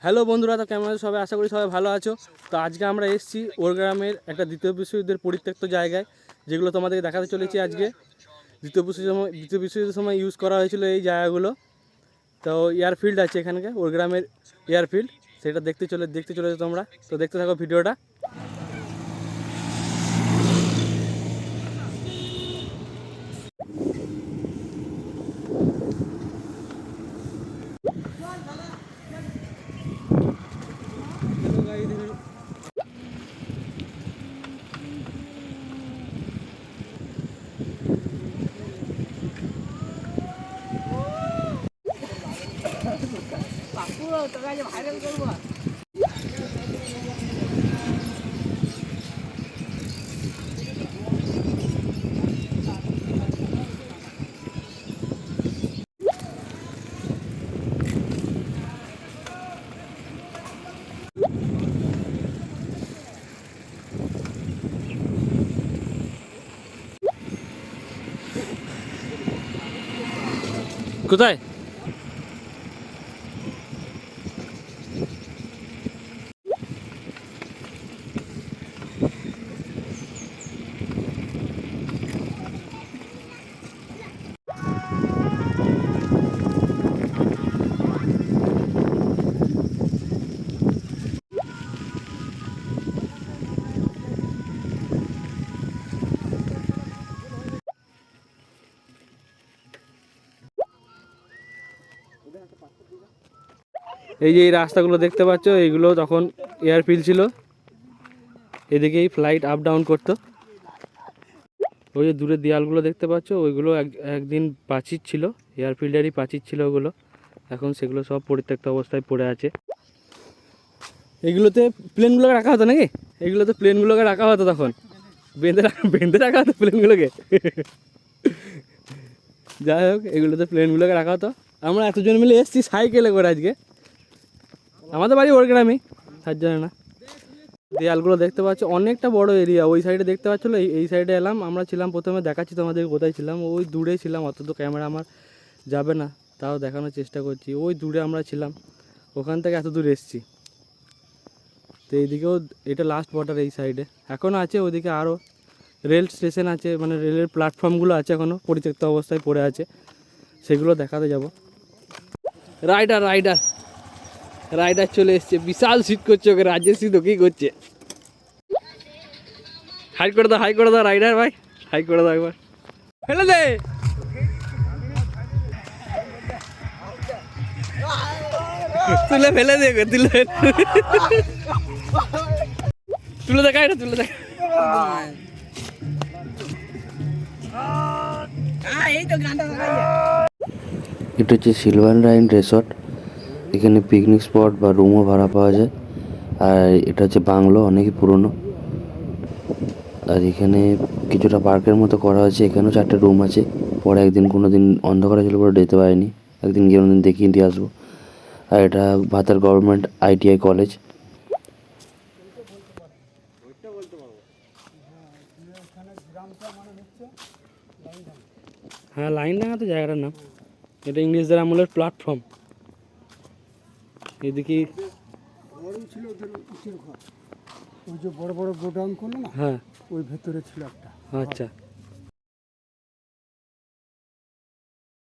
Hello বন্ধুরা, তো কেমন আছো সবাই? আশা করি সবাই ভালো আছো। তো আজকে আমরা এসেছি ওর গ্রামের একটা দ্বিতীয় বিশ্বযুদ্ধের পরিত্যক্ত জায়গায়, যেগুলো তোমাদেরকে দেখাতে চলেছি আজকে। দ্বিতীয় বিশ্বযুদ্ধের সময় ইউজ করা হয়েছিল এই জায়গাগুলো। তো এয়ারফিল্ড আছে এখানকার, ওর গ্রামের এয়ারফিল্ড, সেটা দেখতে চলেছো তোমরা। তো দেখতে থাকো ভিডিওটা। কোথায়? এই যে এই রাস্তাগুলো দেখতে পাচ্ছ, এইগুলো তখন এয়ারফিল্ড ছিল। এদিকেই ফ্লাইট আপ ডাউন করতো। ওই যে দূরের দেয়ালগুলো দেখতে পাচ্ছ, ওইগুলো একদিন প্রাচীর ছিল, এয়ারফিল্ডেরই প্রাচীর ছিল ওগুলো। এখন সেগুলো সব পরিত্যক্ত অবস্থায় পড়ে আছে। এগুলোতে প্লেনগুলোকে রাখা হতো নাকি? এগুলোতে প্লেনগুলোকে রাখা হতো তখন, বেঁধে রাখা হতো প্লেনগুলোকে। যাই হোক, এগুলোতে প্লেনগুলোকে রাখা হতো। আমরা এতজন মিলে এসেছি সাইকেলে করে আজকে। আমাদের বাড়ি ওর গ্রামে, তার জন্য না। দেয়ালগুলো দেখতে পাচ্ছ, অনেকটা বড় এরিয়া। ওই সাইডে দেখতে পাচ্ছিলো, এই সাইডে এলাম আমরা। ছিলাম প্রথমে, দেখাচ্ছি তোমাদের কোথায় ছিলাম। ওই দূরে ছিলাম, অত তো ক্যামেরা আমার যাবে না, তাও দেখানোর চেষ্টা করছি। ওই দূরে আমরা ছিলাম, ওখান থেকে এত দূর এসেছি। তো এইদিকেও এটা লাস্ট বর্ডার এই সাইডে এখনও আছে। ওইদিকে আরও রেল স্টেশন আছে, মানে রেলের প্ল্যাটফর্মগুলো আছে এখনও পরিত্যক্ত অবস্থায় পড়ে আছে, সেগুলো দেখাতে যাব। রাইডার রাইডার রাইডার চলে এসছে, বিশাল সিট করছে ওকে। রাজ্যের সিট ওকেই করছে। হাই করে দাও রাইডার ভাই, হাই করে দাও একবার। ফেলে দে, ফেলে দে, তুলে দেখা, এটা তুলে দেখা। এটা হচ্ছে সিলভার লাইন রিসর্ট। এখানে পিকনিক স্পট বা রুমও ভাড়া পাওয়া যায়। আর এটা হচ্ছে বাংলো, অনেকই পুরনো। আর এখানে কিছুটা পার্কের মতো করা হয়েছে। এখানেও 4টে রুম আছে। পরে একদিন কোনো দিন অন্ধকারে ছিল, পরে যেতে পারিনি। একদিন গিয়ে অন্যদিন দেখিয়ে দিয়ে আসবো। আর এটা ভাতার গভর্নমেন্ট ITI কলেজ। হ্যাঁ, লাইন ডাঙা তো জায়গাটার নাম। এটা ইংরেজদের আমলের প্ল্যাটফর্ম। এদিকে ছিল ওদের উঁচুর ঘর, ওই যে বড় বড় গোডাউন করলো না, হ্যাঁ, ওই ভেতরে ছিল একটা। আচ্ছা।